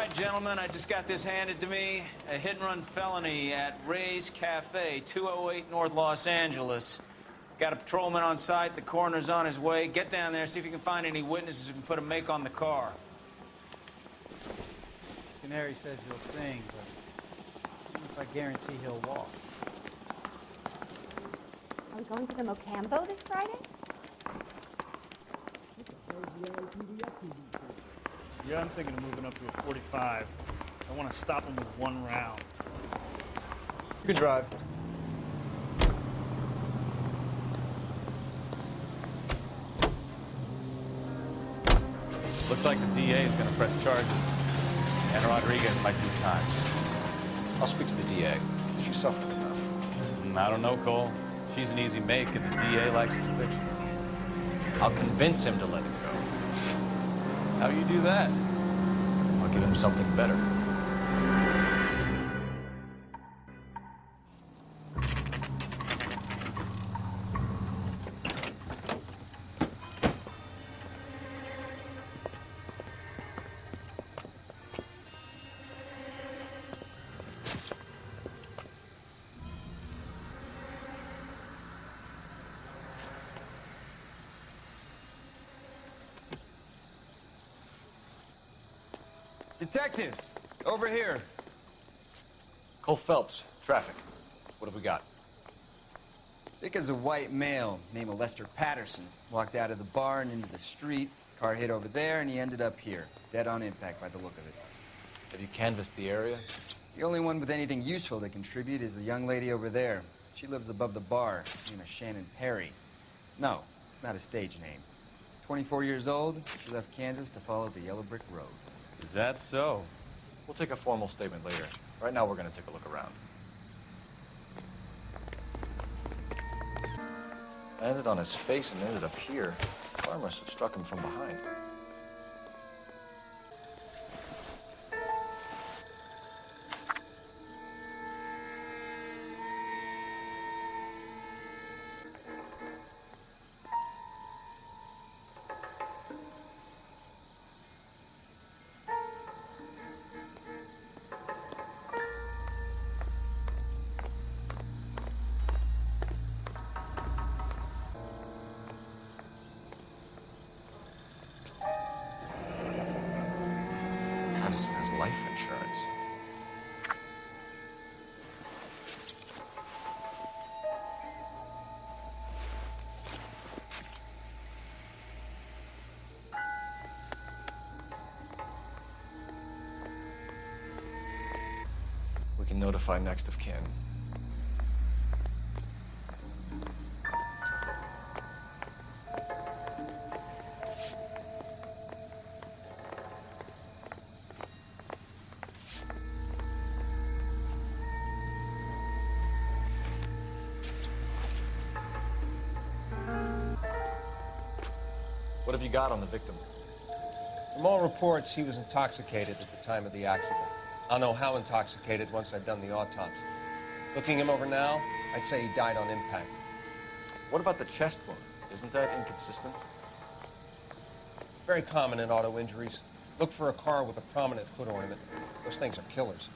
right, gentlemen, I just got this handed to me. A hit-and-run felony at Ray's Cafe, 208 North Los Angeles. Got a patrolman on site. The coroner's on his way. Get down there, see if you can find any witnesses who can put a make on the car. Canary says he'll sing, but I don't know if I guarantee he'll walk. Are we going to the Mocambo this Friday? Yeah, I'm thinking of moving up to a 45. I want to stop him with one round. You can drive. Looks like the DA is going to press charges. And Rodriguez might do time. I'll speak to the DA. She suffered enough. I don't know, Cole. She's an easy make, and the DA likes convictions. I'll convince him to let it go. How you do that? I'll give him something better. Detectives, over here. Coul Felps, traffic. What have we got? Thick as a white male, name of Lester Patterson. Walked out of the bar and into the street. Car hit over there, and he ended up here. Dead on impact by the look of it. Have you canvassed the area? The only one with anything useful to contribute is the young lady over there. She lives above the bar. Name is Shannon Perry. No, it's not a stage name. 24 years old, she left Kansas to follow the yellow brick road. Is that so? We'll take a formal statement later. Right now, we're going to take a look around. Landed on his face and ended up here. The car must have struck him from behind. Patterson has life insurance. We can notify next of kin. What have you got on the victim? From all reports, he was intoxicated at the time of the accident. I'll know how intoxicated once I've done the autopsy. Looking him over now, I'd say he died on impact. What about the chest wound? Isn't that inconsistent? Very common in auto injuries. Look for a car with a prominent hood ornament. Those things are killers.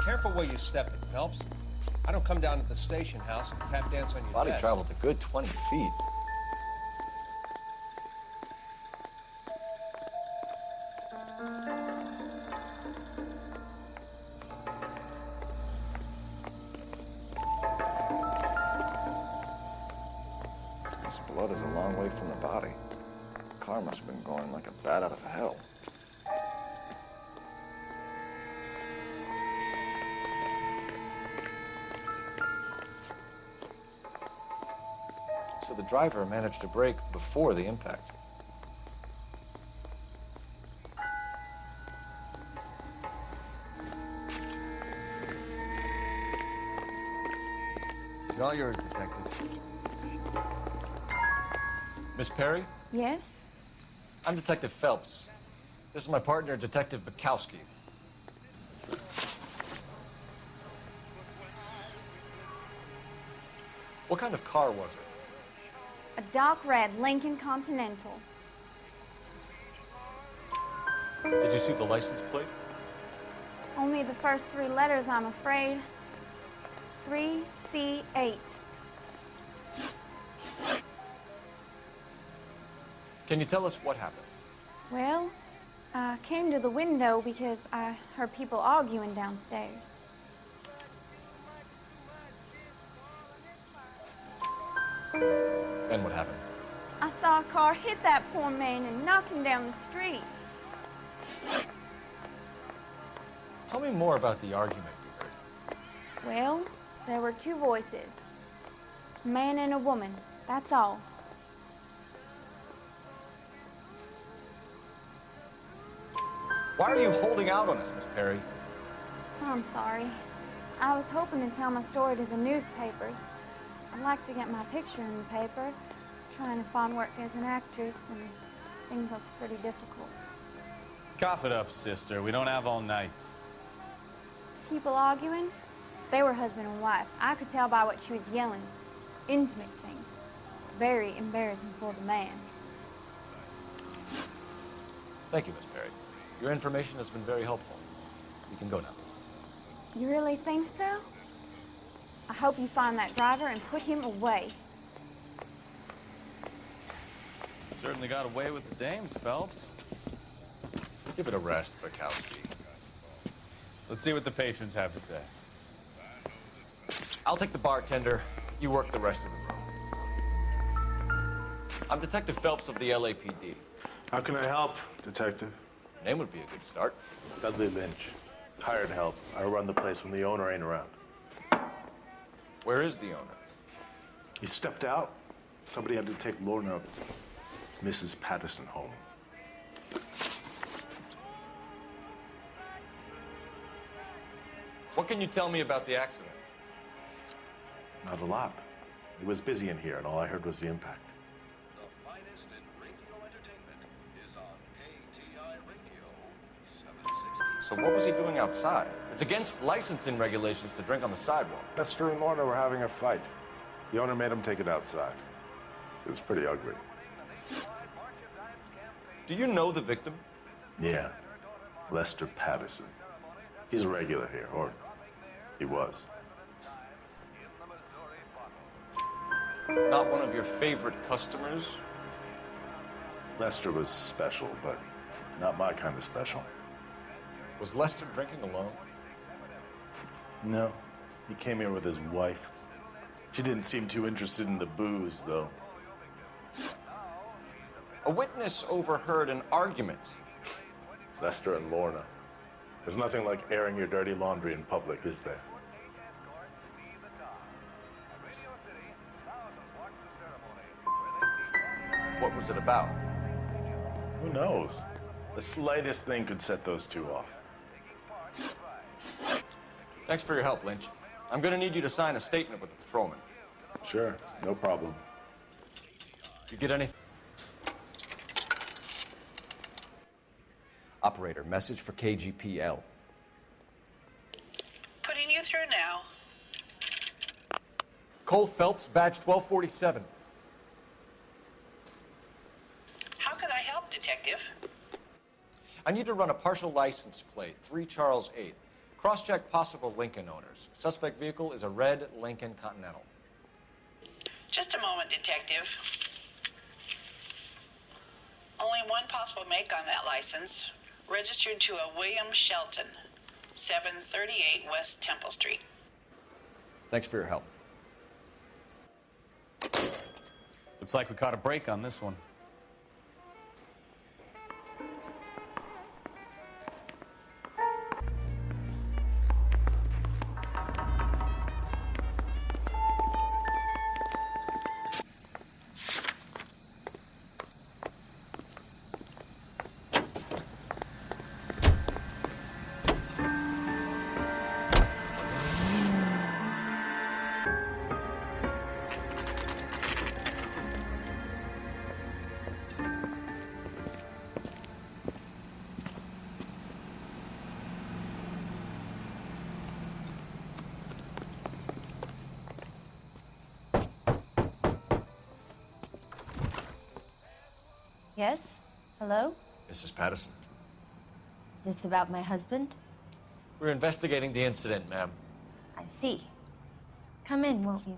Careful where you step it, Phelps. I don't come down to the station house and tap dance on your Body desk. traveled a good 20 feet. This blood is a long way from the body. The car must have been going like a bat out of hell. So the driver managed to brake before the impact. It's all yours, Detective. Miss Perry? Yes? I'm Detective Phelps. This is my partner, Detective Bukowski. What kind of car was it? A dark red Lincoln Continental. Did you see the license plate? Only the first three letters, I'm afraid. 3C8. Can you tell us what happened? Well, I came to the window because I heard people arguing downstairs. And what happened? I saw a car hit that poor man and knock him down the street. Tell me more about the argument you heard. Well, there were two voices. A man and a woman, that's all. Why are you holding out on us, Miss Perry? I'm sorry. I was hoping to tell my story to the newspapers. I'd like to get my picture in the paper. Trying to find work as an actress, and things look pretty difficult. Cough it up, sister. We don't have all night. People arguing? They were husband and wife. I could tell by what she was yelling. Intimate things. Very embarrassing for the man. Thank you, Miss Perry. Your information has been very helpful. You can go now. You really think so? I hope you find that driver and put him away. Certainly got away with the dames, Phelps. Give it a rest, Bukowski. Let's see what the patrons have to say. I'll take the bartender. You work the rest of the room. I'm Detective Phelps of the LAPD. How can I help, Detective? Your name would be a good start. Dudley Lynch. Hired help. I run the place when the owner ain't around. Where is the owner? He stepped out. Somebody had to take Lorna, Mrs. Patterson, home. What can you tell me about the accident? Not a lot. It was busy in here, and all I heard was the impact. The finest in radio entertainment is on KTI Radio 760. So what was he doing outside? It's against licensing regulations to drink on the sidewalk. Lester and Lorna were having a fight. The owner made him take it outside. It was pretty ugly. Do you know the victim? Yeah. Lester Patterson. He's a regular here, or he was. Not one of your favorite customers? Lester was special, but not my kind of special. Was Lester drinking alone? No. He came here with his wife. She didn't seem too interested in the booze, though. A witness overheard an argument. Lester and Lorna. There's nothing like airing your dirty laundry in public, is there? What was it about? Who knows? The slightest thing could set those two off. Thanks for your help, Lynch. I'm gonna need you to sign a statement with the patrolman. Sure, no problem. You get anything? Operator, message for KGPL. Putting you through now. Coul Felips, badge 1247. How can I help, Detective? I need to run a partial license plate, 3 Charles 8. Cross-check possible Lincoln owners. Suspect vehicle is a red Lincoln Continental. Just a moment, Detective. Only one possible make on that license. Registered to a William Shelton, 738 West Temple Street. Thanks for your help. Looks like we caught a break on this one. Yes? Hello? Mrs. Patterson. Is this about my husband? We're investigating the incident, ma'am. I see. Come in, won't you?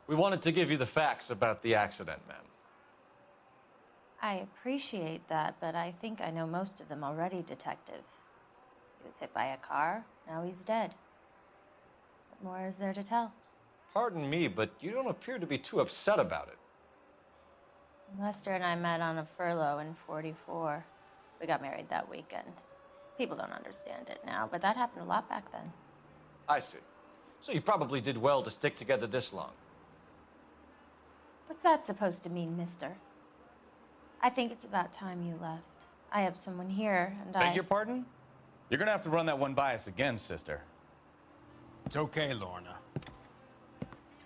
We wanted to give you the facts about the accident, ma'am. I appreciate that, but I think I know most of them already, Detective. He was hit by a car, now he's dead. What more is there to tell? Pardon me, but you don't appear to be too upset about it. Lester and I met on a furlough in '44. We got married that weekend. People don't understand it now, but that happened a lot back then. I see. So you probably did well to stick together this long. What's that supposed to mean, mister? I think it's about time you left. I have someone here, and Beg your pardon? You're gonna have to run that one by us again, sister. It's okay, Lorna.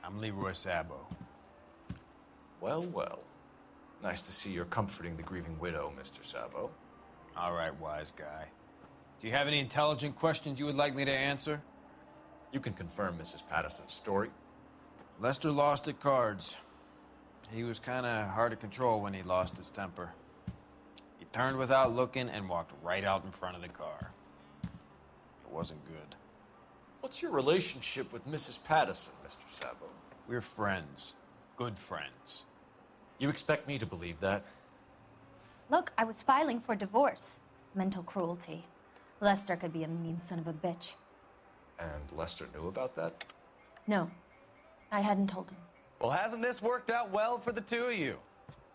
I'm Leroy Sabo. Well, well. Nice to see you're comforting the grieving widow, Mr. Sabo. All right, wise guy. Do you have any intelligent questions you would like me to answer? You can confirm Mrs. Patterson's story. Lester lost at cards. He was kind of hard to control when he lost his temper. He turned without looking and walked right out in front of the car. It wasn't good. What's your relationship with Mrs. Patterson, Mr. Sabo? We're friends. Good friends. You expect me to believe that? Look, I was filing for divorce. Mental cruelty. Lester could be a mean son of a bitch. And Lester knew about that? No, I hadn't told him. Well, hasn't this worked out well for the two of you?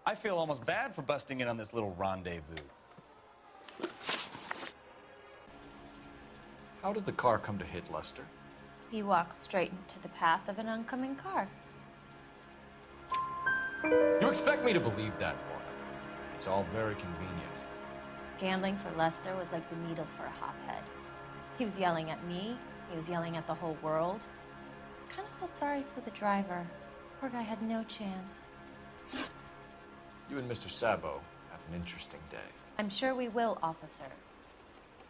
I feel almost bad for busting in on this little rendezvous. How did the car come to hit Lester? He walked straight into the path of an oncoming car. You expect me to believe that, Lorna? It's all very convenient. Gambling for Lester was like the needle for a hophead. He was yelling at me. He was yelling at the whole world. I kind of felt sorry for the driver. Poor guy had no chance. You and Mr. Sabo have an interesting day. I'm sure we will, officer.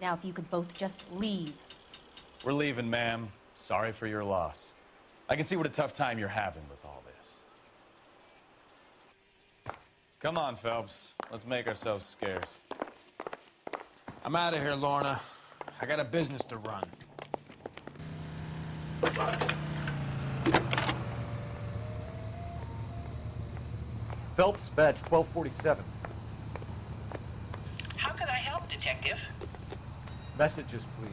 Now, if you could both just leave. We're leaving, ma'am. Sorry for your loss. I can see what a tough time you're having with all this. Come on, Phelps. Let's make ourselves scarce. I'm out of here, Lorna. I got a business to run. Phelps, badge 1247. How could I help, Detective? Messages, please.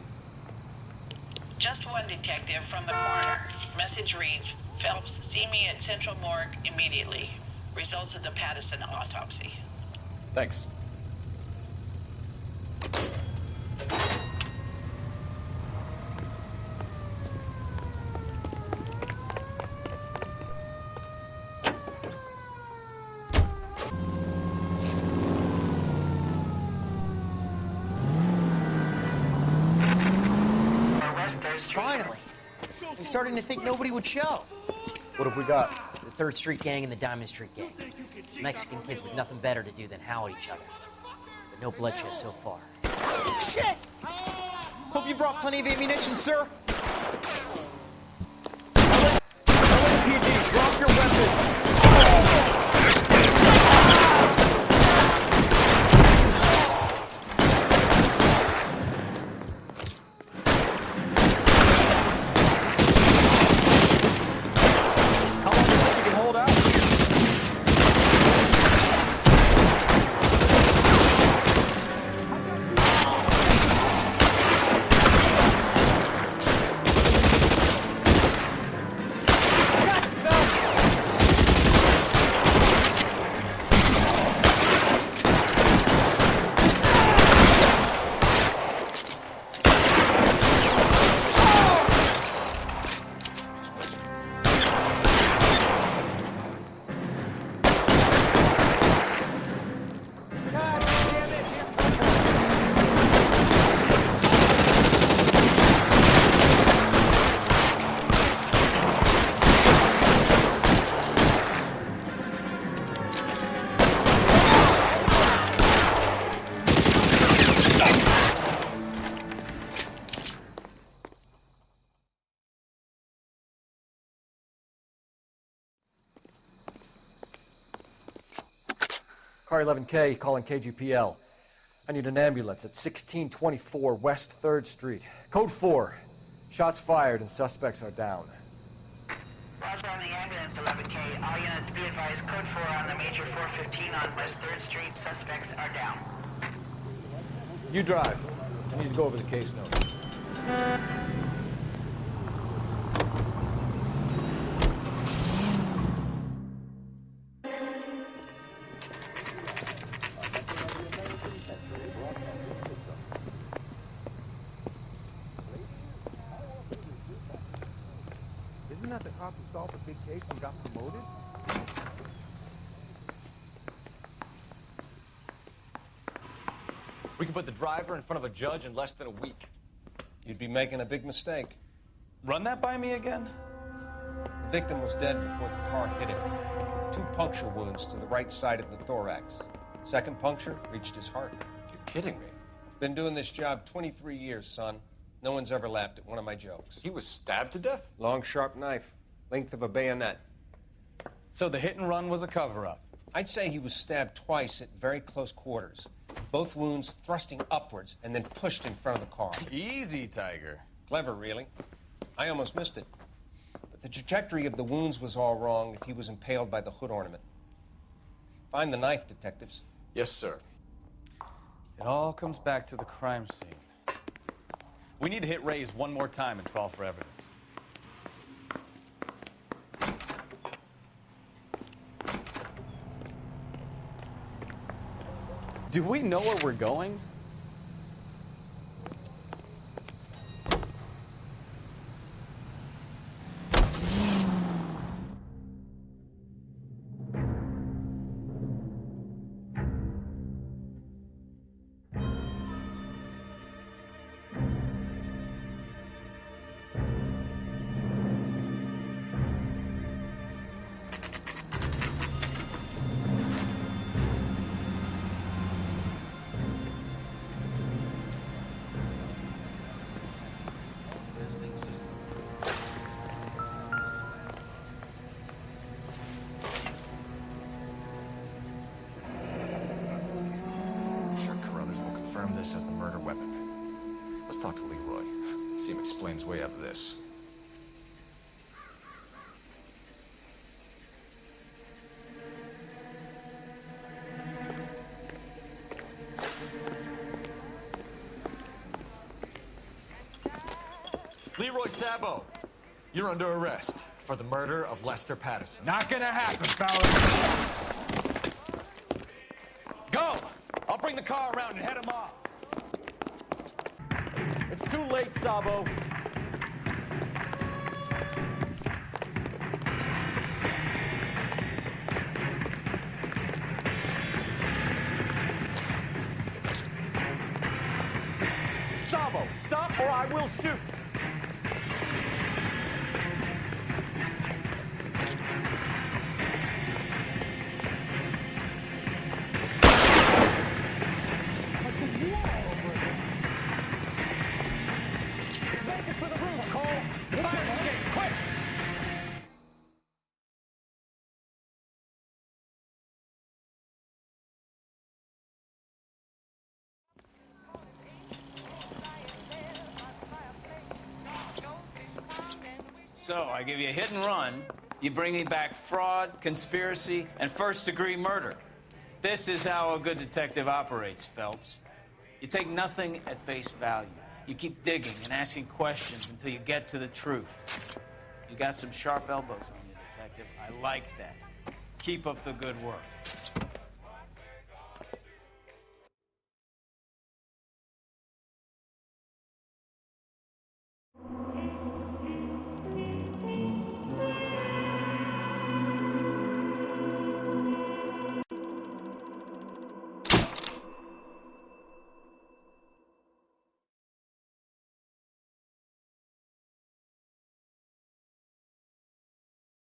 Just one detective from the coroner. Message reads, Phelps, see me at Central Morgue immediately. Results of the Patterson autopsy. Thanks. Finally. I'm starting to think nobody would show. What have we got? The 3rd Street Gang and the Diamond Street Gang. Mexican kids with nothing better to do than howl at each other. But no bloodshed so far. Shit! Hope you brought plenty of ammunition, sir. LAPD, drop your weapons! Car 11K, calling KGPL. I need an ambulance at 1624 West 3rd Street. Code 4. Shots fired and suspects are down. Roger on the ambulance, 11K. All units be advised, code 4 on the major 415 on West 3rd Street. Suspects are down. You drive. I need to go over the case notes. Isn't that the cop who solved the big case and got promoted? We can put the driver in front of a judge in less than a week. You'd be making a big mistake. Run that by me again? The victim was dead before the car hit him. 2 puncture wounds to the right side of the thorax. Second puncture reached his heart. You're kidding me. Been doing this job 23 years, son. No one's ever laughed at one of my jokes. He was stabbed to death? Long, sharp knife, length of a bayonet. So the hit and run was a cover-up? I'd say he was stabbed twice at very close quarters. Both wounds thrusting upwards and then pushed in front of the car. Easy, Tiger. Clever, really. I almost missed it. But the trajectory of the wounds was all wrong if he was impaled by the hood ornament. Find the knife, detectives. Yes, sir. It all comes back to the crime scene. We need to hit Ray's one more time and trawl for evidence. Do we know where we're going? This as the murder weapon. Let's talk to Leroy. See him explain his way out of this. Leroy Sabo, you're under arrest for the murder of Lester Patterson. Not gonna happen, fellas. Go! I'll bring the car around and head him off. It's too late, Sabo. Sabo, stop or I will shoot. So, I give you a hit and run, you bring me back fraud, conspiracy, and first-degree murder. This is how a good detective operates, Phelps. You take nothing at face value. You keep digging and asking questions until you get to the truth. You got some sharp elbows on you, detective. I like that. Keep up the good work.